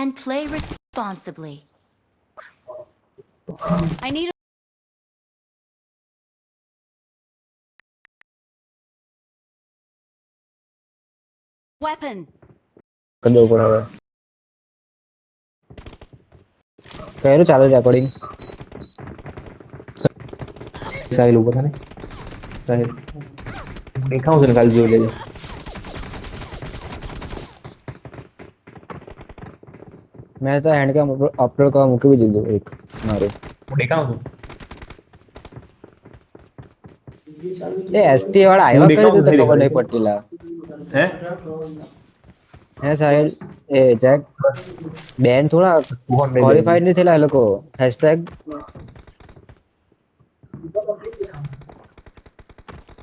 and play responsibly. I need a weapon. કરી દઉં પણ હવે કર્યું ચાલુ રેકોર્ડિંગ સાહિલ ઉભો થાય ને સાહિલ દેખાવું છે ને કાલે જોઈ લેજે મેં તો હેન્ડ કેમ અપલોડ કરવા મૂકી દીધું એક મારું હું દેખાવું છું એ એસટી વાળા આવ્યા કર્યું તો ખબર નહીં પડતી લા હે હે સાહેલ એ જેક બેન થોડા ક્વોલિફાઈડ નહીં થયેલા એ લોકો હેશટેગ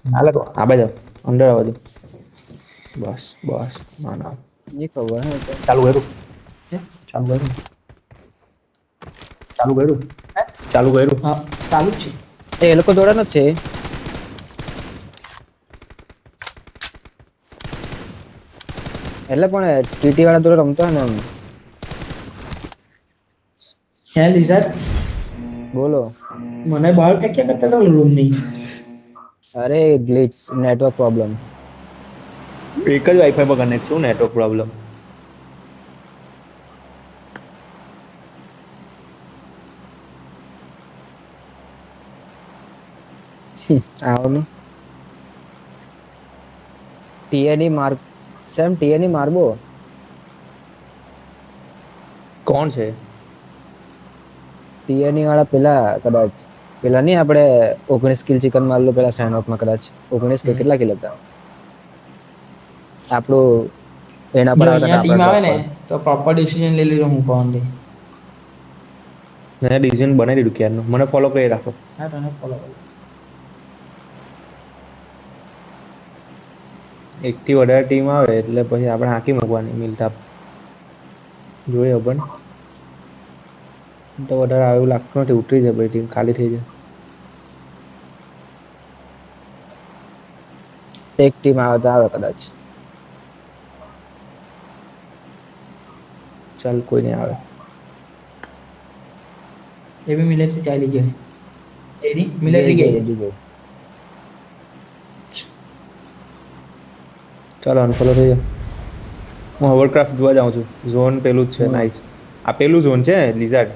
આ લોકો આ બાજુ અંદર આવવા દો બસ બસ ના ના નહીં ખબર હે તો. ચાલુ કર્યું ચાલુ કર્યું ચાલુ કર્યું ચાલુ કર્યું હા ચાલુ જ છે એ લોકો જોડે જ છે એટલે પણ ટીટી વાળા જોડે રમતો હે ને એમ. હે લિઝાર્ડ બોલો મને બહાર ફેંક્યા કરતા તો રૂમ નહીં અરે ગ્લિચ નેટવર્ક પ્રોબ્લેમ એક જ વાઈફાઈ પર કનેક્ટ છું નેટવર્ક પ્રોબ્લેમ આવનું ટીએની માર સેમ ટીએની મારબો કોણ છે ટીએની વાળા પેલા કદાચ પેલા નહીં આપણે 19 કિલ ચિકન મારલો પેલા સેનોકમાં કદાચ 19 કે કેટલા કિલ હતા આપણું એના પર જો આવતા અહીંયા ટીમ આવે ને આપણા તો પ્રોપર ડિસિઝન લઈ લીધો હું કોણ દે મેં ડિસિઝન બનાવી દીધું ક્યારનું મને ફોલો કરી રાખો હા તને ફોલો એકથી વધારે ટીમ આવે એટલે પછી આપણે હાંકી મૂકવાની મિલતા જોઈએ પણ તો વધારે આવે એવું લાગતું નથી ઉતરી જાય બધી ટીમ ખાલી થઈ જાય એક ટીમ આવે તો આવે કદાચ ચાલ કોઈ નહીં આવે એ બી મિલિટરી ચાલી જાય એની મિલિટરી ગઈ ચાલો અનફોલો થઈ જાય હું હોવરક્રાફ્ટ જોવા જાઉં છું ઝોન પેલું જ છે નાઈસ આ પેલું ઝોન છે લિઝાર્ડ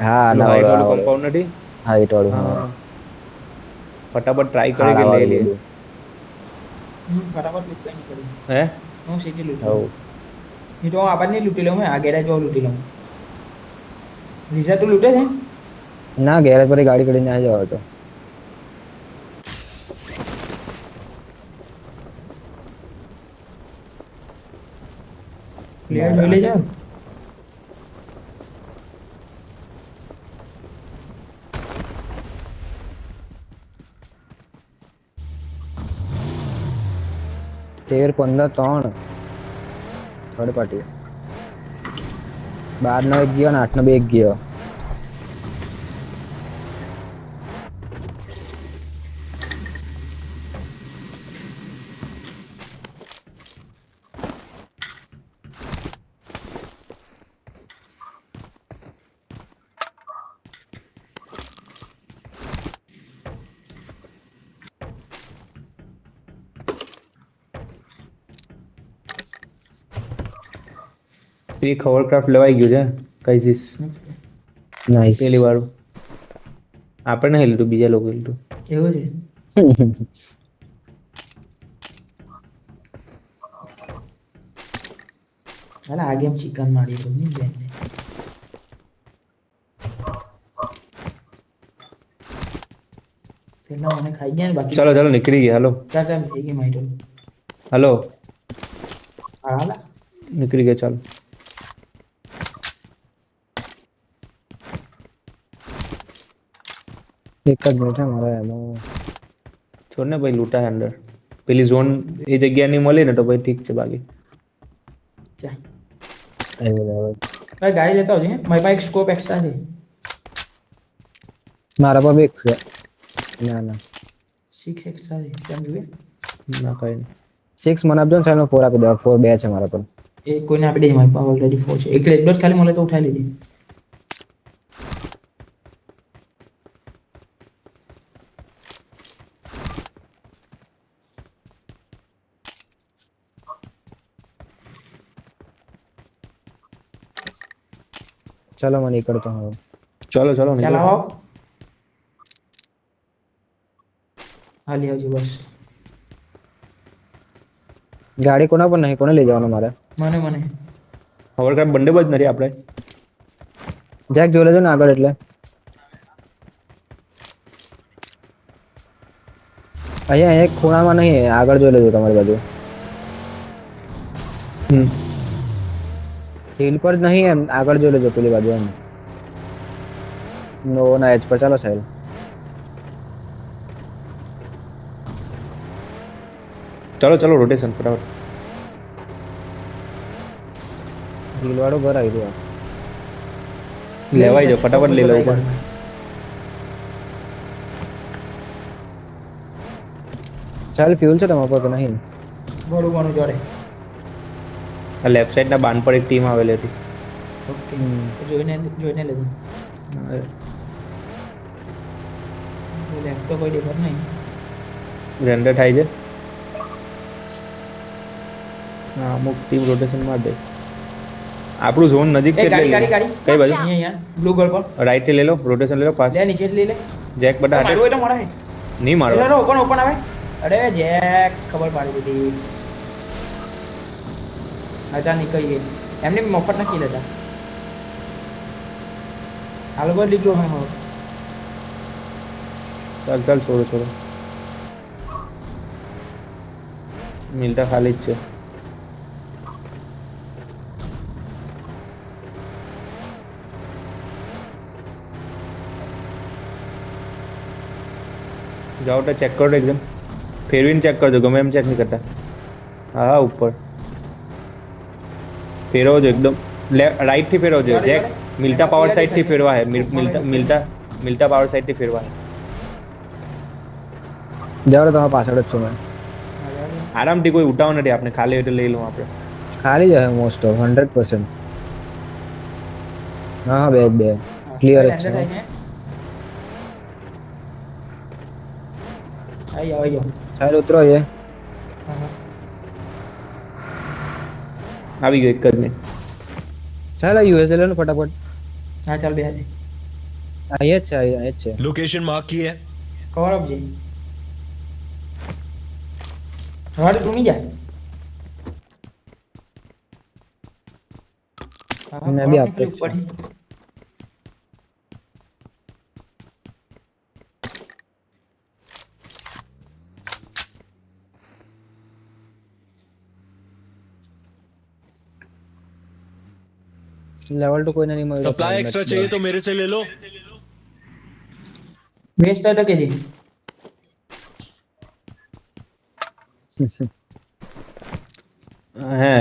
હા ના હાઈટ વાળું વાળું કમ્પાઉન્ડ નથી હાઈટ વાળું હા હા ફટાફટ ટ્રાય કરી કે હારા લઈ વાળું લઈએ લીધું. ફટાફટ લૂંટ નહીં કરી હે હું સીધી લૂંટ હઉ નહીં તો હું આપણને લૂંટી લઉં આ ગેરેજ જો લૂંટી લઉં લિઝાર્ડ તું લૂંટે છે ના ગેરેજ પર ગાડી કરીને આવી જાવ તો પ્લેયર જોઈ લેજો તેર 15 3 થર્ડ પાર્ટી 12 નો એક ગયો ને 8 નો બે એક ગયો એક હોવરક્રાફ્ટ લેવાઈ ગયું છે કઈસીસ નાઈસ પેલી વાળું આપણે નહીં લીધું બીજા લોકો લીધું એવું છે હાલ આ ગેમ ચિકન મારી તો નહીં બેન પેલા મને ખાઈ ગયા ને બાકી ચાલો ચાલો નીકળી ગયા હાલો ચાલ ચાલ થઈ ગઈ મારી તો હાલો હાલ નીકળી ગયા ચાલો એક જ મિનિટ હે મારે એમાં છોડ ને ભાઈ લૂંટા હે અંદર પેલી ઝોન એ જગ્યા ની મળી ને તો ભાઈ ઠીક છે બાકી ચાલ આવ્યો બરાબર ભાઈ ગાડી લેતા આવજે મારી પાસે એક સ્કોપ એક્સ્ટ્રા છે મારા પર એક છે ના ના 6 એક્સ્ટ્રા છે કેમ જોઈએ ના કઈ નહીં 6 મને આપજો ને સાહેબ 4 આપી દો 4 બે છે મારા પર એ કોઈને આપી દે મારી પાસે ઓલરેડી 4 છે એક રેડ ડોટ ખાલી મળે તો ઉઠાઈ લેજે ચલો મને નીકળતો હું ચલો ચલો ચાલ નીકળો. આવો હાલી આવજો બસ ગાડી કોના પર નહીં કોને લઈ જવાનો મારે મને હોવરક્રાફ્ટ બંને જ નથી આપણે. જેક જોઈ લેજો ને આગળ એટલે અહીંયા એક ખૂણામાં નહીં આગળ જોઈ લેજો તમારી બાજુ હિલ પર જ નહીં એમ આગળ જોઈ લેજો પેલી બાજુ એમ નો ના એજ પર ચાલો સાહેબ ચલો ચલો રોટેશન ફટાફટ. હિલ વાળું ઘર આવી ગયું લેવાઈ જાઓ ફટાફટ લઈ લો ઉપર. ચાલ ફ્યુલ છે તમારા પર કે નહીં ઘણું જોડે આ લેફ્ટ સાઈડ ના બાન પર એક ટીમ આવેલી હતી. ઓકે જોઈને લેજો લેફ્ટ તો કોઈ દેખાત નહીં રેન્ડર થાય છે. હા અમુક ટીમ રોટેશન માર દે. આપણું ઝોન નજીક છે એ એટલે ગાડી લઈ લો. ગાડી કઈ બાજુ? અહીંયા બ્લુ ગોલ પર રાઈટ થી લઈ લો રોટેશન લઈ લો પાસ. લે નીચે જ લઈ લે જેક બધા મારું હાથે એટલે મોડા હે નહીં મારો. એટલે ઓપન આવે અરે જેક ખબર પાડી દીધી અચ્છા નીકળી ગઈ એમને મફત નાખી લેતા આ લોકો લીધો હા ચાલ ચાલ છોડો છોડો. મિલતા ખાલી જ છે. જાઓ તો ચેક કરો એકદમ ફેરવીને ચેક કરજો ગમે એમ ચેક નહીં કરતા. હા ઉપર ફેરવજો એકદમ રાઈટ થી ફેરવજો જેક મિલતા પાવર સાઈડ થી ફેરવા હે મિલતા પાવર સાઈડ થી ફેરવા હે. જાઓ તમારા પાછળ જ છું મેં આરામથી કોઈ ઉઠાવ નથી આપણે ખાલી એટલે લઈ લઉં આપણે. ખાલી જ હે મોસ્ટ ઓફ 100%. હા હા બે ક્લિયર જ છે આવી જાઓ ચાલ ઉતરો એ આવી ગયો એક જ મિનિટ. ચાલ યુએસ લે લો ફટાફટ હા ચાલ બે હાથે અહીંયા જ છે અહીંયા જ છે लोकेशन मार्क की है. કવર અપ જઈ હવે તું નહીં જાય મેં બી આપતો જ છું. લેવલ તો કોઈને નહીં મળ્યું सप्लाई एक्स्ट्रा चाहिए तो मेरे से ले लो. વેસ્ટ તો કે જી હે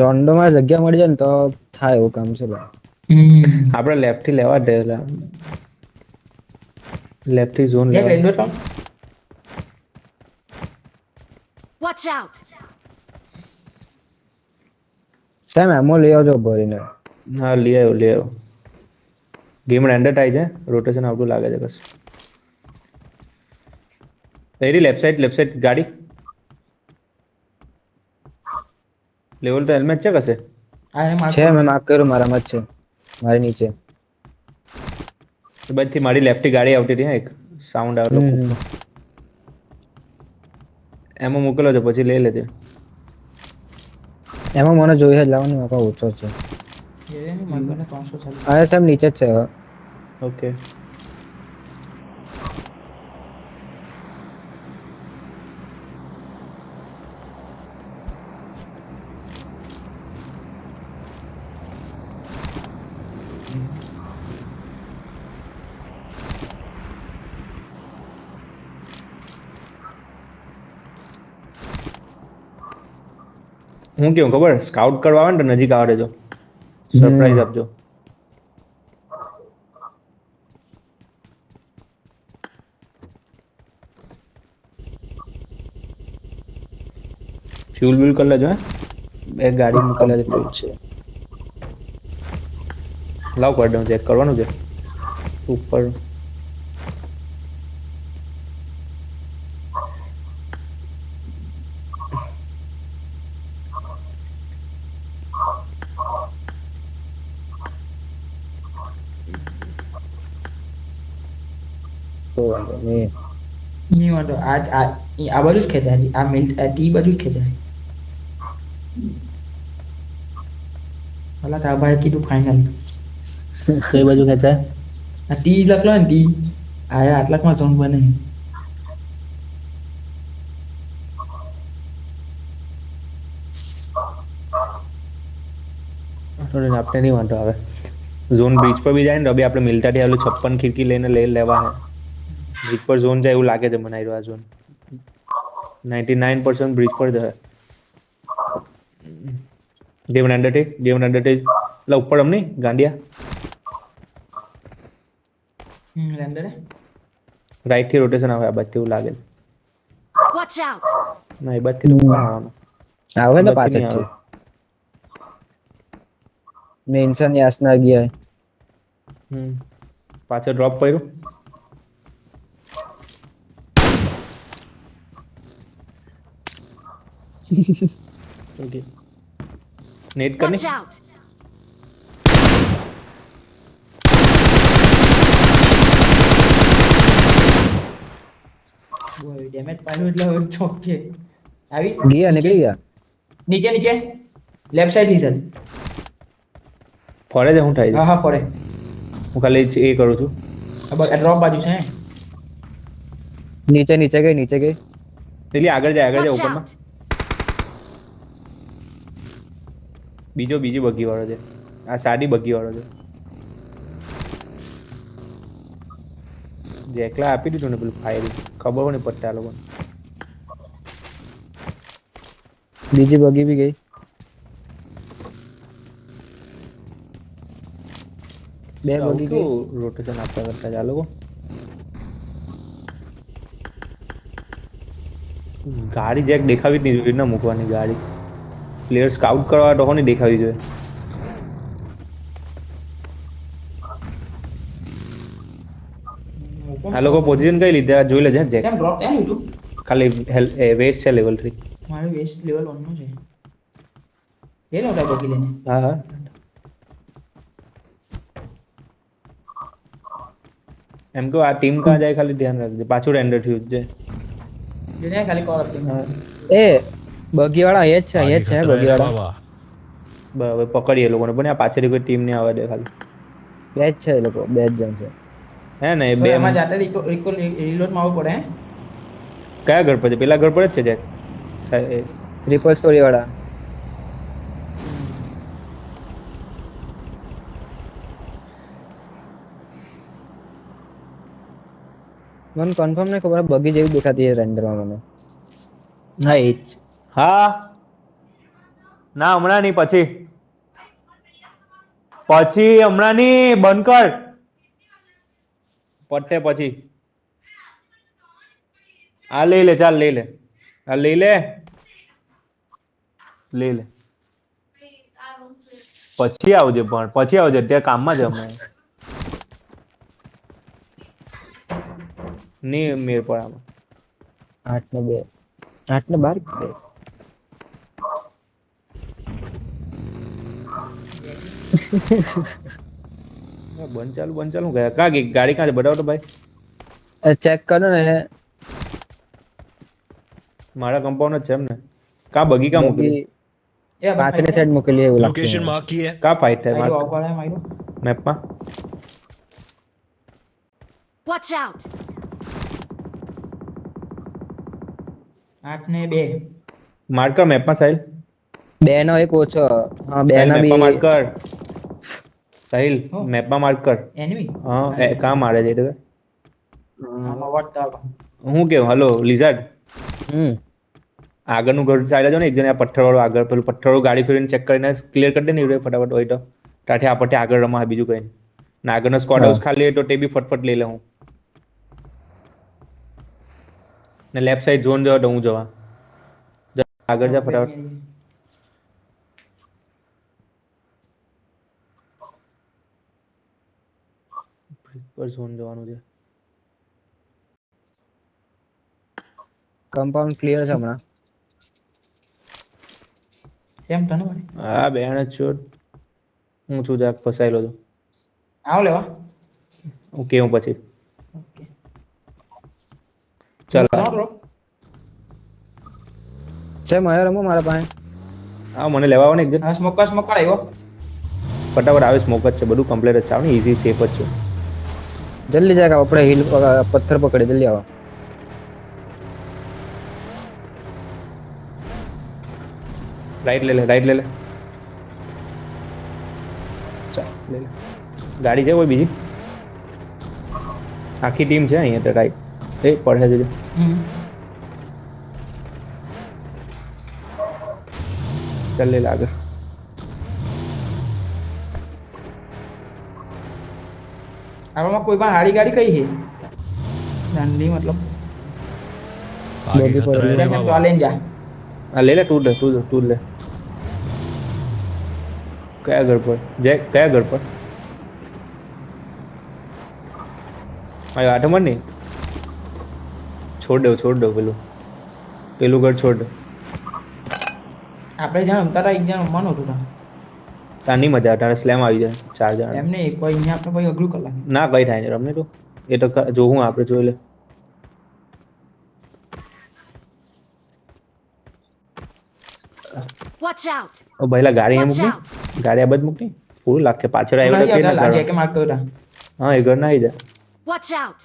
રોન્ડો માં જગ્યા મળી જાય ને તો થાય એવું કામ છે ભાઈ. આપણે લેફ્ટ થી લેવા દે લેફ્ટ થી ઝોન એક લેવા. Red dot Watch out! સેમ એમો લઈ આવજો ભરીને હા લઈ આવ્યો ગેમ રેન્ડર થાય છે રોટેશન આવતું લાગે છે બસ. એરી લેફ્ટ સાઈડ ગાડી લેવલ તો હેલ્મેટ છે કશે. આ માર છે મેં માર્ક કર્યું મારામાં જ છે મારી નીચે બધી મારી લેફ્ટ થી ગાડી આવતી હતી એક સાઉન્ડ આવતો એમાં મોકલો છો પછી લઈ લેજે. એમાં મને જોઈએ જ લાવવાની મારા પાસે ઓછો છે એ માર કોને 500 ચાલે અરે સેમ નીચે જ છે હવે. ઓકે હું કેવું ખબર સ્કાઉટ કરવા આવે ને તો નજીક આવે જો સરપ્રાઈઝ આપજો. ફ્યુલ બિલ કરી લેજો હે બે ગાડી મૂકેલા છે fuel. છે લાવ કરી દઉં ચેક કરવાનું છે ઉપર તો વાંધો નહીં. નહીં વાંધો આ બાજુ જ ખેંચાય આ મિલ ટી બાજુ જ ખેંચાય ભલા તારા ભાઈ કીધું ફાઇનલ કઈ બાજુ ખેંચાય આ ટી લખલો ને ટી આટલાકમાં ઝોન બને આપણે નહીં વાંધો આવે ઝોન બ્રિજ પર બી જાય ને રબી આપણે મિલતાથી આવેલું 56 ખીડકી લઈને લેવા હે બ્રિજ પર ઝોન જાય એવું લાગે છે મને આ ઝોન 99% બ્રિજ પર છે દેવન અંડરટેક લા ઉપર અમ નહીં ગાંડિયા લેન્ડર રાઈટ થી રોટેશન આવે આ બાજુ એવું લાગે Watch out! ના એ બાજુ થી આવવાનું આવે ને બાજુથી પાછળ નહીં મેન્શન યાસના ગયા પાછળ ડ્રોપ કર્યું ઓકે નેટ કરને Watch out! ડેમેજ પાડ્યું એટલે હવે ચોકે આવી ગયા નીકળી ગયા નીચે લેફ્ટ સાઈડ લીસન ફરે છે હું થાય છે હા પડે હું ખાલી એ કરું છું ડ્રોપ બાજુ છે નીચે ગઈ પેલી આગળ જાય Watch ઉપરમાં out! બીજી બગી વાળો છે આ સાદી બગી વાળો છે જે એકલા આપી દીધું ને પેલું ફાયરિંગ ખબર પણ નહીં પડતા આ લોકોને બીજી બગી બી ગઈ બે બગી ગઈ રોટેશન આપતા કરતા છે આ લોકો ગાડી જેક દેખાવી જ નહીં જોઈએ ના મૂકવાની ગાડી પ્લેયર સ્કાઉટ કરવા તો નહીં દેખાવી જોઈએ આ લોકો પોઝિશન કઈ લીધે આ જોઈ લેજે જેક કેમ ડ્રોપ એમ લીધું ખાલી વેસ્ટ છે લેવલ 3 મારે વેસ્ટ લેવલ 1 નું છે એ નો ટાઈપ ઓકી લેને હા હા એમ કહો આ ટીમ કાં જાય ખાલી ધ્યાન રાખજે પાછું રેન્ડર થયું છે જેને ખાલી કોલ આપી એ બગી વાળા એ જ છે બગી વાળા बाबा બરાબર પકડીએ એ લોકોને પણ આ પાછળથી કોઈ ટીમ નહીં આવે દે ખાલી બે જ છે એ લોકો બે જ જણ છે હે ને એ બે બે એમાં જાતે રીલોડ માં આવવું પડે હે? કયા ઘર પર છે પેલા ઘર પર જ છે જેક ટ્રિપલ સ્ટોરી વાળા મને કન્ફર્મ નહીં ખબર બગી જેવી દેખાતી છે રેન્ડરમાં મને હા એ જ હા ના હમણાં નહીં પછી હમણાં નહીં બંધ કર પટ્ટે પછી આ લઈ લે ચાલ લઈ લે આ લઈ લે પછી આવજે પણ પછી આવજે અત્યારે કામમાં જ અમે નહીં મેર પર આમાં 8 ને 12 બંધ ચાલુ ગયા કા ગઈ ગાડી કાં છે બતાવો તો ભાઈ ચેક કરો ને મારા કમ્પાઉન્ડ જ છે એમ ને કા બગી કા મોકલી બગી એ આપણે પાછળની સાઈડ મૂકેલી એવું लोकेशन લાગે मार्क की है કા ફાઇટ થાય માર્યો મારા આવવાળા માર્યો મેપમાં Watch out! 8 ને 2 માર્કર મેપમાં સાહિલ બે નો એક ઓછો હા બે સાહિલ ના મેપમાં બી માર્કર સાહિલ હો. મેપમાં માર્કર એનિમી હા કા મારે છે એટલે આમાં વોટ તા હું કેવું હલો લિઝાર્ડ હમ આગળનું ઘર ચાલ્યા જાઓ ને એક જણ આ પથ્થરવાળું આગળ પેલું પથ્થરવાળું ગાડી ફેરીને ચેક કરીને ક્લિયર કરી દે ને એ ફટાફટ હોય તો ત્યાંથી આ પટ્ટી આગળ રમા બીજું કઈ નહીં ને આગળનો સ્કોડ હાઉસ ખાલી હોય તો તે બી ફટફટ લઈ લે હું ને લેફ્ટ સાઈડ ઝોન જવા તો હું જવા આગળ જા ફટાફટ. પર ઝોન જવાનું છે. કમ્પાઉન્ડ ક્લિયર છે હમણાં. કેમ તને મને હા બેન જ છો. હું છું જાક ફસાયેલો છું. આવ લેવા હું કેવું પછી. ઓકે ચાલ છે મયો રમો મારા પાસે. હા મને લેવા આવો ને એકદમ હા સ્મોક આવ્યો ફટાફટ આવે. સ્મોક જ છે બધું કમ્પ્લીટ જ છે. આવે ને ઇઝી સેફ જ છે. જલ્દી જાય આપણે હિલ પથ્થર પકડે જલ્દી આવો. રાઈટ લે લે રાઈટ લે લે. ચાલ લે લે. ગાડી છે કોઈ બીજી. આખી ટીમ છે અહીંયા તો રાઈટ. એ પડે છે ચાલ લે લે આગળ. આમાં કોઈ પણ હારી ગાડી કઈ છે ગાંધી મતલબ आगे खतरा है रे તો बाबा લઈને જા હા લે લે તું લે તું લે. કયા ઘર પર જય કયા ઘર પર. હા આઠમર નહીં. છોડ દો પેલું ઘર છોડ દો. આપણે જ્યાં રમતા હતા એક જણ રમવાનું હતું ત્યાં નહીં મજા આવે. તારે સ્લેમ આવી જાય 4 જણા. એમ નહીં કોઈ અહીંયા આપણે કોઈ અઘરું કલાક ના કઈ થાય નહીં રમને તો. એ તો જોવું આપણે જોઈ લે. Watch out! ઓ ભાઈલા ગાડી Watch મૂક out! ને. ગાડી આ બધ મૂક ને. પૂરું લાગે પાછળ આવ્યો તો કે ના લાજે કરો. કે મારતો હતા હા એ ઘર ના આવી જાય. Watch out!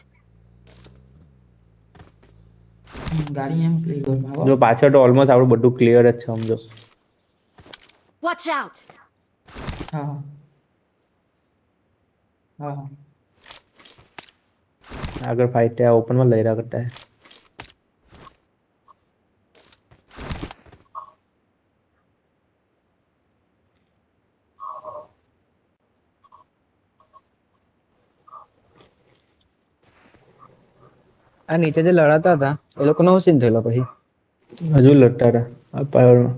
ગાડી એમ પ્લે કર જો પાછળ તો ઓલમોસ્ટ આપણું બધું ક્લિયર જ છે સમજો. Watch out! હા હા આગળ ફાઇટ है ओपन में लहरा करता है. આ નીચે જે લડાતા હતા એ લોકોનો શું સીન થયેલો પછી. હજુ લડતા હતા આ પાવરમાં.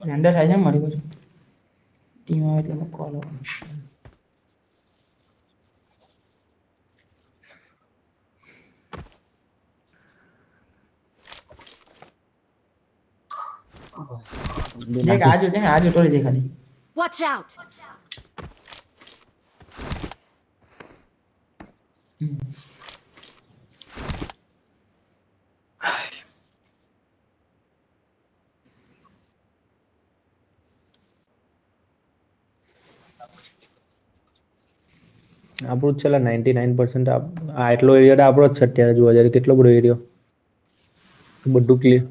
રેન્ડર થાય છે મારી બાજુ ટીમ આવે એટલે કોલ આવે દેખ આજો છે ને આજો ટોળી દે ખાલી Watch out! આપણું જ છેલ્લા 99% આ એટલો એરિયા આપણો જ છે અત્યારે જોવા જાય કેટલો બધો એરિયો. બધું ક્લિયર.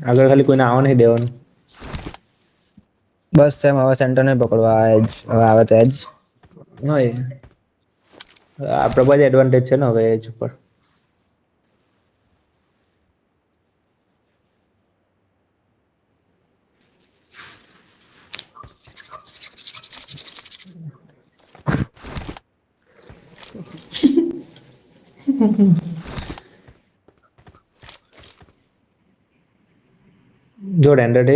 આગળ ખાલી કોઈને આવવા નહીં દેવાનું. બસ સેમ હવે સેન્ટર ને પકડવા આ એજ હવે આવે તો એજ. હા એ આપણે પાસે એડવાન્ટેજ છે ને હવે એજ ઉપર. જો રેન્ડર ડે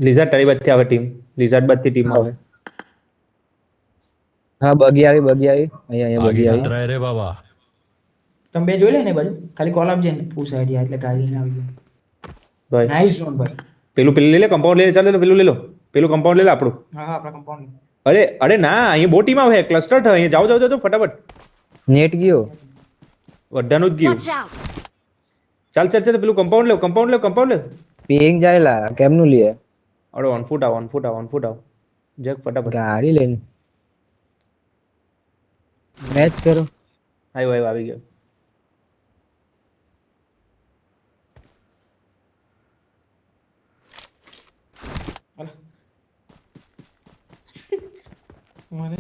લિઝાર્ડ તારી બાજુથી આવે ટીમ. લિઝાર્ડ બાજુથી ટીમ આવે. હા બગી આવી અહીંયા आगे બગી આવી. खतरा है रे बाबा તમે બે જોઈ લે ને બાજુ ખાલી કોલ આપજે ને પૂછ આઈડિયા એટલે ગાડી લઈને આવી ભાઈ નાઈસ ઝોન ભાઈ પેલું લઈ લે કમ્પાઉન્ડ લઈ લે. ચાલ પેલું લઈ લો. પેલું કમ્પાઉન્ડ લઈ લે આપણું. હા હા આપણા કમ્પાઉન્ડ અરે ના અહીંયા બહુ ટીમ આવે ક્લસ્ટર થાય અહીંયા. જાઓ ફટાફટ. નેટ ગયો. બધાનું જ ગયું. Watch out! ચાલ પેલું કમ્પાઉન્ડ લેવ. પિંગ જાયલા કેમનું લે. અરે ઓન ફૂટ આવ. જગ ફટાફટ. ગાડી લઈને મેચ કરો. આવ્યો આવી ગયો. મારે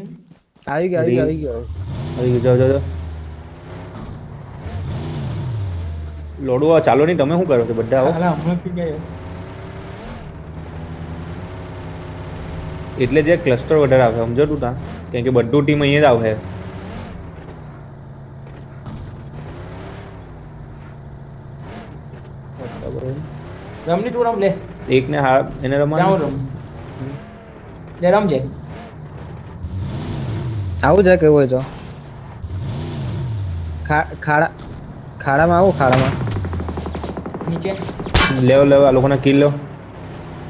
આવી ગયો આવી ગયો. જાઓ. લોડવા ચાલો નહીં તમે શું કરો છો બધા આવો. હાલા હમણાં થી ગયો એટલે જે ક્લસ્ટર વધારે આવે સમજો તું ત્યાં કેમ કે બધું ટીમ અહીંયા જ આવે. રમની તું રમ લે એક ને હા એને જાઓ રમવાનું રમ લે રમજે આવું છે કેવું હોય તો ખાડામાં આવું ખાડામાં નીચે લેવો આ લોકોને કિલ લો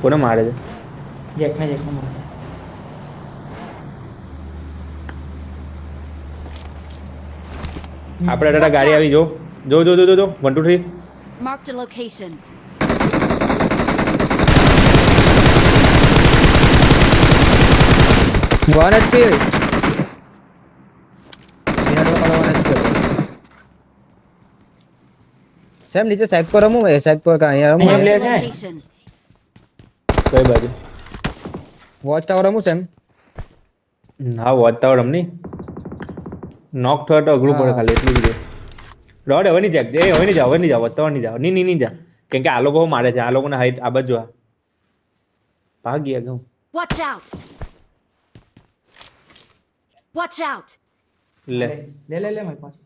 કોને મારે છે જેકને માર આપણે ટાટા ગાડી આવી જો 1 2 3 Marked a location. One HP. Same નીચે સાઈડ પર રમું એ સાઈડ પર કાં અહીંયા રમું અહીંયા Marked a player છે. location. કઈ બાજુ વોચ ટાવર રમું સેમ હા વોચ ટાવર રમની નોક થયો તો અઘરું પડે હા. ખાલી એટલું જ રોડ હવે નહીં જા હવે નહીં જાવ વોચ ટાવર નહીં જાવ નહીં જા કેમ કે આ લોકો મારે છે આ લોકોને હાઈટ આ બાજુ આ ભાગ ગયા ઘઉં Watch out. Watch out. લે લે મારી પાસે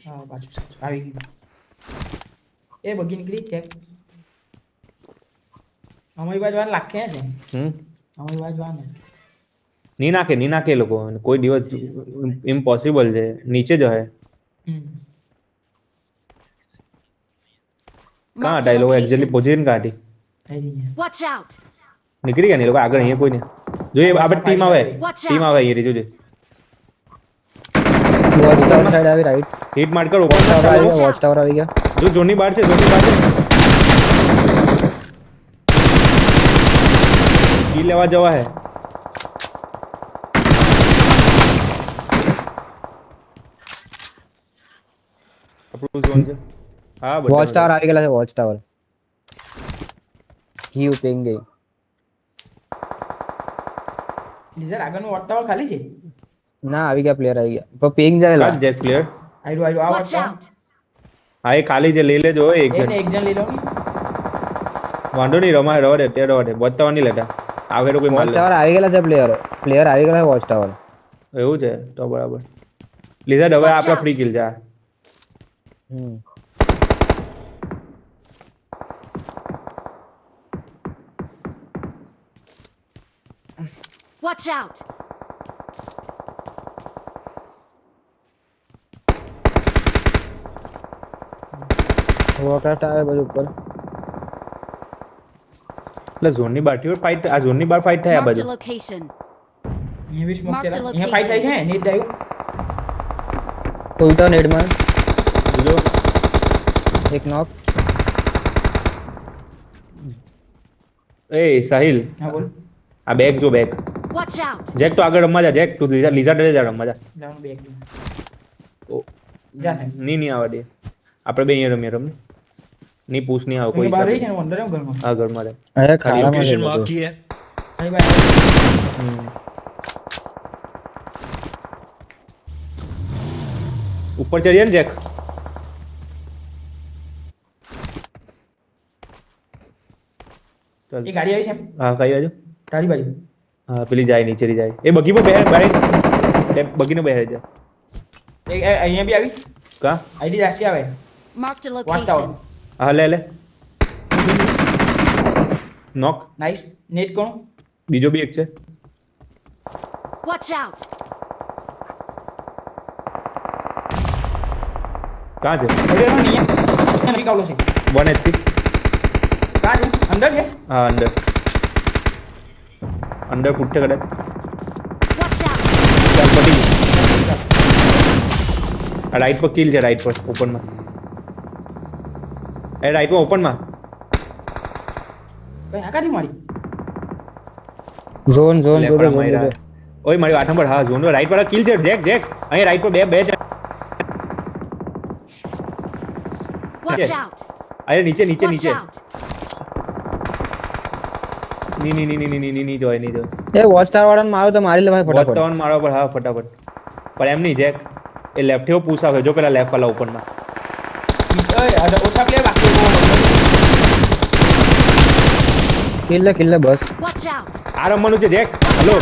હા પાછું આવી ગયું એ બગી નીકળી ચેક અમારી બાજુ વાન લાગે છે અમારી બાજુ વાન નહીં નાખે એ લોકો કોઈ દિવસ ઇમ્પોસિબલ છે નીચે જ હે કાં હતા Marked એ a લોકો એક્ઝેક્ટલી location. પોઝિશન કાઢી Watch out. નીકળી ગયા ને એ લોકો આગળ અહીંયા કોઈ નહીં જોઈએ આપણે ટીમ આવે Watch ટીમ out. આવે અહીંયા જોજે વોચ ટાવર સાઈડ આવી રાઈટ હિટ માર કરો વોચ ટાવર આવી Watch ગયા વોચ out. ટાવર આવી ગયા જો ઝોનની બહાર છે કી લેવા જવા હે આપણું ઝોન છે હા વોચ ટાવર આવી ગયેલા છે વોચ ટાવર કી પેંગ ગઈ લીઝર આગળનું વોટાવર ખાલી છે ના આવી ગયા પ્લેયર આવી ગયા પણ પેંગ જાયેલા જેક પ્લેયર આયડો આ Watch વોટાવર out. હા એ ખાલી છે લઈ લેજો એક જણ એક જણ લઈ લો ને વાંધો નહીં રવા દે બતાવવા નહીં લેતા આવે તો કોઈ માર વોચ લે ટાવર આવી ગયેલા છે પ્લેયર આવી ગયેલા છે વોચ ટાવર એવું છે તો બરાબર લીધા હવે Watch આપણા out. ફ્રી કિલ છે આ. Watch out. વોકરાફ્ટ આવે બધું ઉપર એટલે ઝોનની બહારથી ફાઇટ આ ઝોનની બહાર ફાઇટ થાય આ Marked a બાજુ location. અહીંયા બી સ્મોક Mark the કેલા અહીંયા ફાઈટ થાય છે નેટ ડાયો ઉલટા નેડમાં જોજો એક નોક એ સાહિલ હા બોલ આ બેક જો બેક Watch out. જેક તો આગળ રમવા જા જેક તું લીઝા ડરે જા રમવા જા જાઉં બેક ઓ, જા સાહેબ નહીં આવવા દે આપણે બે અહીંયા રમીએ રમી નહીં પૂછ નહીં આવે કોઈ કોઈ બહાર રહી હિસાબે. છે ને અંદર એમ ઘરમાં હા ઘરમાં રહે અરે ખાડામાં लोकेशन છે मार्क બધું. की है ખાલી બાય ઉપર ચડીએ ને જેક ચાલ એ ગાડી આવી છે હા કઈ બાજુ તારી બાજુ હા પેલી જાય નીચેથી જાય એ બગી પર બેહે બગીને બેહે છે અહીંયા બી આવી કા આઈડી રાશિ આવે Marked a વોટાવર location. હા લે નોક નાઈસ નેટ કોણ બીજો બી એક છે Watch out. કાં છે અરે નો અહીંયા નિકાલો છે 1 HP કાં છે અંદર છે હા અંદર ફૂટે કદાચ Watch out. ચાલ પટી ગયું આ રાઈટ પર કિલ છે રાઈટ પર ઓપનમાં એ રાઈટ પર ઓપનમાં ભાઈ આ કાઢી મારી ઝોન ઝોન લેફ્ટ જોડે મારી ઓય મારી વાત સાંભળ હા ઝોન રાઈટ પર કિલ છે જેક અહીં રાઈટ પર બે છે Watch out. અરે નીચે Watch out. ની જોય એ વોચ ટાવર વાળાને મારો તો મારી લે ભાઈ ફટાફટ વોટન મારવા પર હા ફટાફટ પણ એમ નહીં જેક એ લેફ્ટ થી પૂછ આવે જો પેલા લેફ્ટ વાળા ઓપનમાં ઓછા પ્લેયર બાકી કિલ લે બસ Watch out. આ રમવાનું છે જેક હલો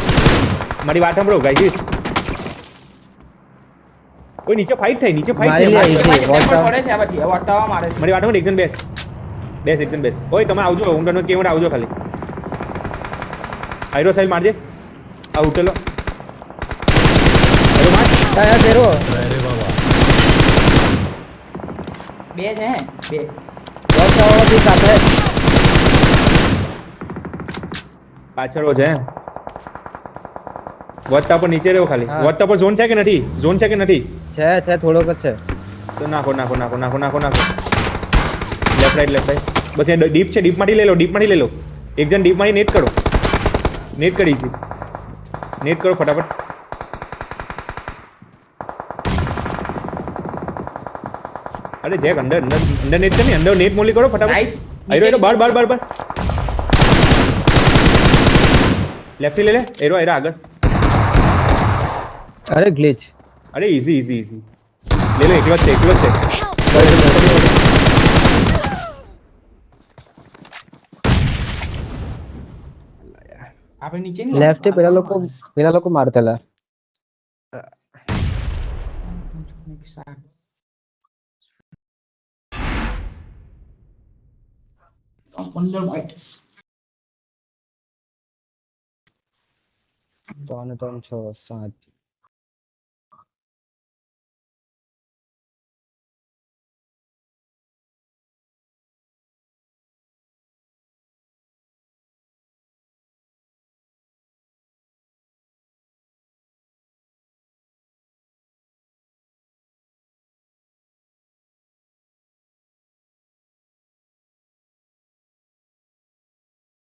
મારી વાત સાંભળો ગાઈસ ઓય નીચે ફાઇટ થઈ નીચે ફાઇટ મારી થઈ લે મારી અહીંથી. એમાં Watch પણ out. પડે છે આ બધી હવે અટકાવવા મારે છે મારી વાટમાં એકજણ બેસ એકજણ બેસ ઓય તમે આવજો હું તમને કેવડ આવજો ખાલી આયરો સાઈલ મારજે આ ઉઠેલો આયરો માર આયા તેરો અરે બાબા બે છે હે બે વોચ આઉટ થી આપણે પાછળ છે વોચતા પર નીચે રહ્યો ખાલી હા. વોચતા પર ઝોન છે કે નથી ઝોન છે કે નથી છે થોડોક જ છે તો નાખો લેફ્ટ રાઈટ બસ એ ડીપ છે ડીપ માંથી લઈ લો એક જણ ડીપ માંથી નેટ કરી છે નેટ કરો ફટાફટ અરે જેક અંદર નેટ છે ને અંદર નેટ મોલી કરો ફટાફટ નાઈસ આયરો બાર લેફ્ટ થી લે એરો આગળ અરે ગ્લિચ અરે ઈઝી લે લો એકલો જ છે આપણે નીચે નહીં લેફ્ટ પેલા લોકો મારતેલા પંદર પોઈન્ટ 3 3 6 7